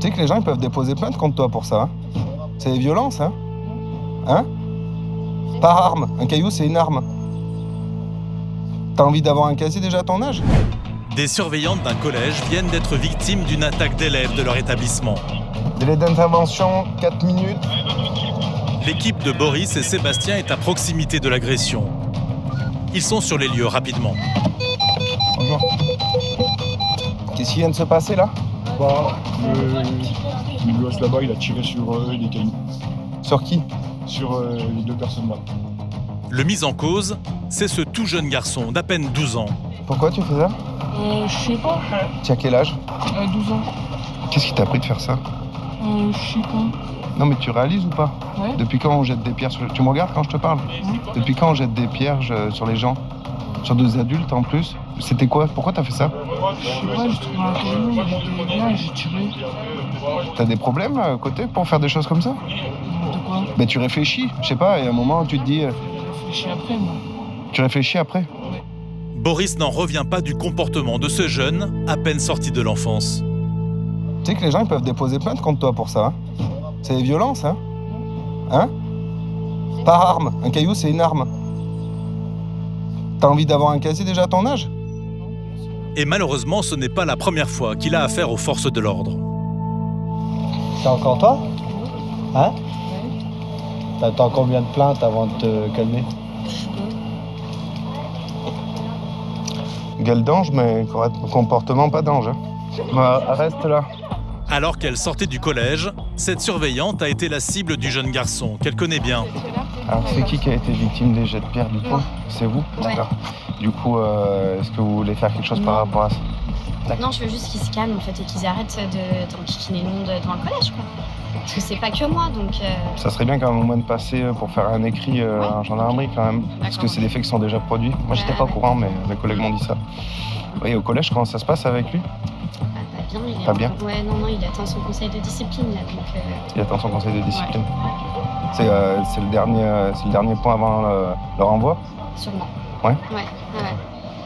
Tu sais que les gens ils peuvent déposer plainte contre toi pour ça. Hein, c'est des violences, hein? Hein? Par arme. Un caillou, c'est une arme. T'as envie d'avoir un casier déjà à ton âge? Des surveillantes d'un collège viennent d'être victimes d'une attaque d'élèves de leur établissement. Délai d'intervention, 4 minutes. L'équipe de Boris et Sébastien est à proximité de l'agression. Ils sont sur les lieux rapidement. Bonjour. Qu'est-ce qui vient de se passer là? Le gosse là-bas, il a tiré sur des cailloux. Sur qui? Sur les deux personnes là. Le mis en cause, c'est ce tout jeune garçon d'à peine 12 ans. Pourquoi tu fais ça? Je sais pas. Tu as quel âge? 12 ans. Qu'est-ce qui t'a pris de faire ça? Je sais pas. Non mais tu réalises ou pas? Ouais. Depuis quand on jette des pierres sur... Tu me regardes quand je te parle? Depuis quand on jette des pierres sur les gens? Sur deux adultes en plus? C'était quoi? Pourquoi t'as fait ça? Je sais pas, j'ai trouvé un caillou, il était bien et j'ai tiré. T'as des problèmes à côté pour faire des choses comme ça? De quoi? Ben tu réfléchis, je sais pas, et à un moment tu te dis... Je réfléchis après, moi. Tu réfléchis après? Boris n'en revient pas du comportement de ce jeune, à peine sorti de l'enfance. Tu sais que les gens ils peuvent déposer plainte contre toi pour ça. Hein, c'est des violences, hein? Hein? Par arme. Un caillou, c'est une arme. T'as envie d'avoir un casier déjà à ton âge? Et malheureusement, ce n'est pas la première fois qu'il a affaire aux forces de l'ordre. C'est encore toi? Hein? T'attends combien de plaintes avant de te calmer? Gueule d'ange, mais comportement pas d'ange. Hein. Bah, reste là. Alors qu'elle sortait du collège, cette surveillante a été la cible du jeune garçon qu'elle connaît bien. Alors c'est qui a été victime des jets de pierre du coup? C'est vous? D'accord. Du coup, est-ce que vous voulez faire quelque chose par rapport à ça? Non, je veux juste qu'ils se calment en fait et qu'ils arrêtent d'enquiquiner le monde devant le collège, quoi. Parce que c'est pas que moi, donc... Ça serait bien quand même au moins de passer pour faire un écrit en gendarmerie quand même. Parce que c'est des faits qui sont déjà produits. Moi j'étais pas au courant, mais mes collègues m'ont dit ça. Oui, au collège, comment ça se passe avec lui? Pas bien, il est Pas bien? Ouais, non, il attend son conseil de discipline, là, donc... Il attend son conseil de discipline. Ouais. C'est le dernier point avant le renvoi? Sûrement. Ouais? Ouais.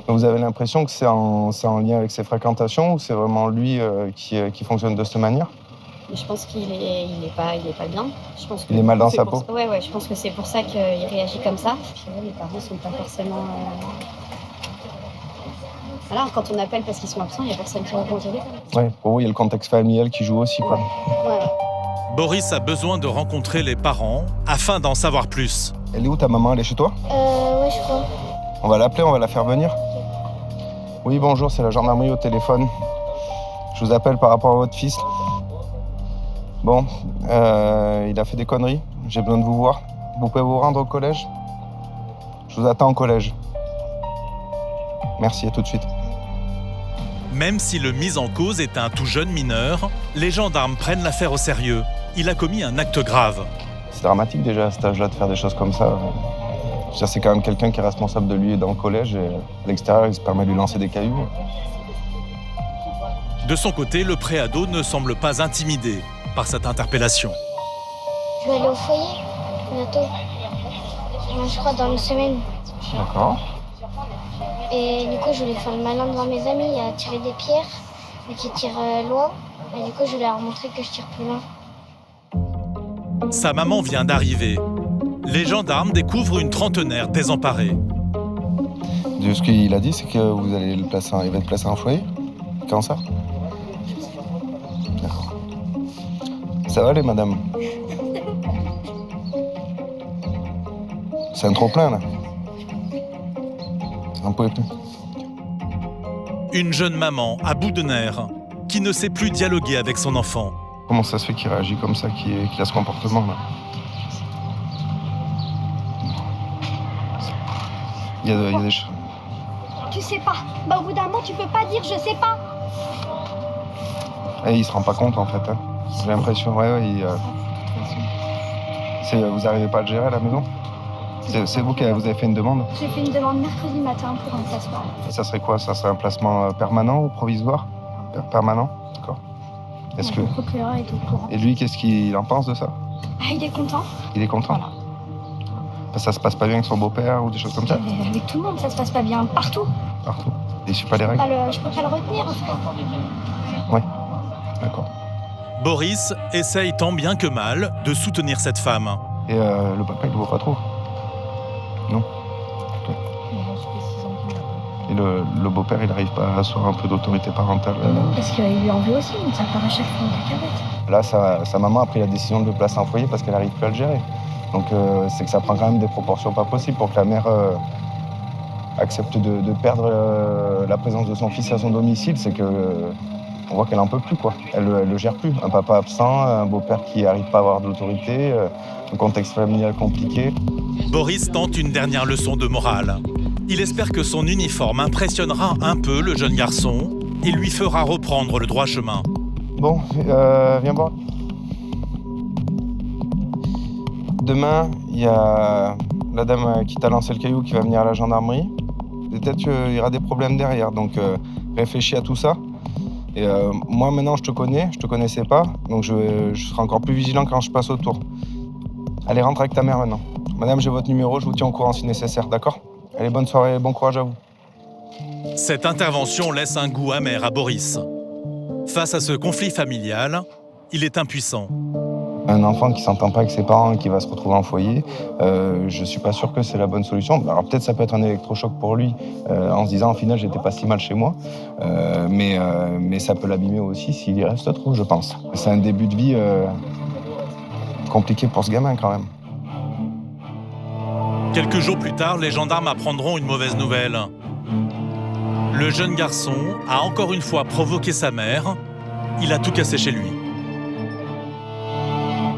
Vous avez l'impression que c'est en lien avec ses fréquentations ou c'est vraiment lui qui fonctionne de cette manière? Mais je pense qu'il est pas bien. Je pense que il est mal dans sa peau? Ouais, je pense que c'est pour ça qu'il réagit comme ça. Puis les parents sont pas forcément... Voilà, quand on appelle parce qu'ils sont absents, il n'y a personne qui répond au téléphone. Ouais, pour vous, il y a le contexte familial qui joue aussi, quoi. Ouais. Boris a besoin de rencontrer les parents afin d'en savoir plus. Elle est où ta maman? Elle est chez toi? Ouais, je crois. On va l'appeler, on va la faire venir. Oui, bonjour, c'est la gendarmerie au téléphone. Je vous appelle par rapport à votre fils. Bon, il a fait des conneries. J'ai besoin de vous voir. Vous pouvez vous rendre au collège? Je vous attends au collège. Merci, à tout de suite. Même si le mis en cause est un tout jeune mineur, les gendarmes prennent l'affaire au sérieux. Il a commis un acte grave. C'est dramatique déjà à cet âge-là de faire des choses comme ça. C'est quand même quelqu'un qui est responsable de lui dans le collège et à l'extérieur, il se permet de lui lancer des cailloux. De son côté, le préado ne semble pas intimidé par cette interpellation. Je vais aller au foyer bientôt. Je crois dans une semaine. D'accord. Et du coup, je voulais faire le malin devant mes amis à tirer des pierres, mais qui tirent loin. Et du coup, je voulais leur montrer que je tire plus loin. Sa maman vient d'arriver. Les gendarmes découvrent une trentenaire désemparée. De ce qu'il a dit, c'est que il va être placé en foyer? Quand ça? D'accord. Ça va, les madames? C'est un trop-plein, là. On pouvait plus. Une jeune maman à bout de nerfs qui ne sait plus dialoguer avec son enfant. Comment ça se fait qu'il réagit comme ça, qu'il a ce comportement-là? Il y a des choses. Tu sais pas. Bah, au bout d'un moment, tu peux pas dire je sais pas. Et il se rend pas compte, en fait. Hein. J'ai l'impression, vous arrivez pas à le gérer à la maison? C'est vous qui avez fait une demande? J'ai fait une demande mercredi matin pour un placement. Et ça serait quoi? Ça serait un placement permanent ou provisoire? Permanent? D'accord. Est-ce que... Le procureur est au courant. Et lui, qu'est-ce qu'il en pense de ça? Ah, il est content. Il est content? Voilà. Ça se passe pas bien avec son beau-père ou des choses comme ça? Avec tout le monde, ça se passe pas bien. Partout. Partout. Il suit pas les règles? Je peux pas le retenir, en fait. Oui. D'accord. Boris essaye tant bien que mal de soutenir cette femme. Et le papa, il le voit pas trop. Non. Et le beau-père, il n'arrive pas à asseoir un peu d'autorité parentale. Parce qu'il lui en veut aussi, donc ça part à chaque fois en cacahuète. Là, sa maman a pris la décision de le placer en foyer parce qu'elle n'arrive plus à le gérer. Donc c'est que ça prend quand même des proportions pas possibles pour que la mère accepte de perdre la présence de son fils à son domicile. C'est que on voit qu'elle en peut plus, quoi. Elle le gère plus. Un papa absent, un beau-père qui n'arrive pas à avoir de l'autorité, un contexte familial compliqué. Boris tente une dernière leçon de morale. Il espère que son uniforme impressionnera un peu le jeune garçon et lui fera reprendre le droit chemin. Bon, viens voir. Demain, il y a la dame qui t'a lancé le caillou qui va venir à la gendarmerie. Peut-être qu'il y aura des problèmes derrière, donc réfléchis à tout ça. Et moi, maintenant, je te connaissais pas, donc je serai encore plus vigilant quand je passe autour. Allez, rentre avec ta mère maintenant. Madame, j'ai votre numéro, je vous tiens au courant si nécessaire, d'accord ? Allez, bonne soirée, bon courage à vous. Cette intervention laisse un goût amer à Boris. Face à ce conflit familial, il est impuissant. Un enfant qui s'entend pas avec ses parents et qui va se retrouver en foyer, je suis pas sûr que c'est la bonne solution. Alors peut-être ça peut être un électrochoc pour lui, en se disant au final j'étais pas si mal chez moi, mais ça peut l'abîmer aussi s'il y reste trop, je pense. C'est un début de vie compliqué pour ce gamin quand même. Quelques jours plus tard, les gendarmes apprendront une mauvaise nouvelle. Le jeune garçon a encore une fois provoqué sa mère. Il a tout cassé chez lui.